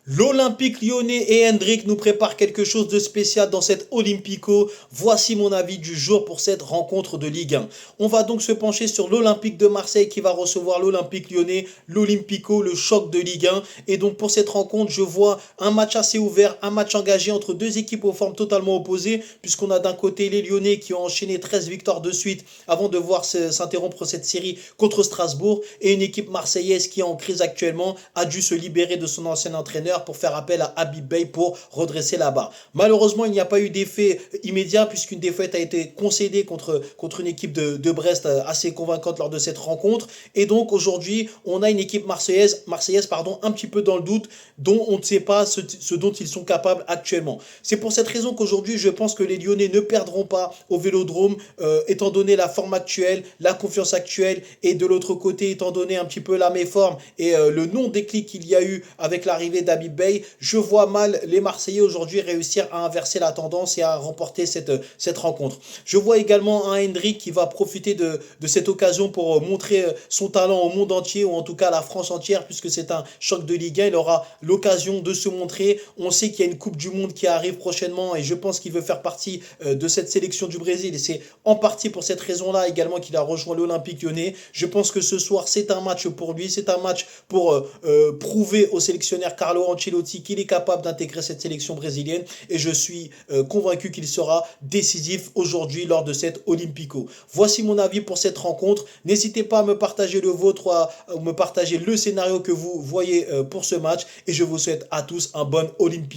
L'Olympique lyonnais et Hendrick nous préparent quelque chose de spécial dans cette Olympico. Voici mon avis du jour pour cette rencontre de Ligue 1. On va donc se pencher sur l'Olympique de Marseille qui va recevoir l'Olympique lyonnais, l'Olympico, le choc de Ligue 1. Et donc pour cette rencontre, je vois un match assez ouvert, un match engagé entre deux équipes aux formes totalement opposées, puisqu'on a d'un côté les Lyonnais qui ont enchaîné 13 victoires de suite avant de voir s'interrompre cette série contre Strasbourg, et une équipe marseillaise qui est en crise actuellement a dû se libérer de son ancien entraîneur pour faire appel à Habib Beye pour redresser la barre. Malheureusement, il n'y a pas eu d'effet immédiat puisqu'une défaite a été concédée contre une équipe de Brest assez convaincante lors de cette rencontre. Et donc aujourd'hui, on a une équipe marseillaise un petit peu dans le doute, dont on ne sait pas ce dont ils sont capables actuellement. C'est pour cette raison qu'aujourd'hui, je pense que les Lyonnais ne perdront pas au Vélodrome, étant donné la forme actuelle, la confiance actuelle, et de l'autre côté, étant donné un petit peu la méforme et le non-déclic qu'il y a eu avec l'arrivée d'Habib Beye, je vois mal les Marseillais aujourd'hui réussir à inverser la tendance et à remporter cette rencontre. Je vois également un Hendrick qui va profiter de cette occasion pour montrer son talent au monde entier, ou en tout cas à la France entière, puisque c'est un choc de Ligue 1. Il aura l'occasion de se montrer. On sait qu'il y a une Coupe du Monde qui arrive prochainement et je pense qu'il veut faire partie de cette sélection du Brésil. Et c'est en partie pour cette raison-là également qu'il a rejoint l'Olympique lyonnais. Je pense que ce soir, c'est un match pour lui. C'est un match pour prouver au sélectionneur Carlo Ancelotti qu'il est capable d'intégrer cette sélection brésilienne, et je suis convaincu qu'il sera décisif aujourd'hui lors de cette Olympico. Voici mon avis pour cette rencontre. N'hésitez pas à me partager le vôtre, à me partager le scénario que vous voyez pour ce match, et je vous souhaite à tous un bon Olympico.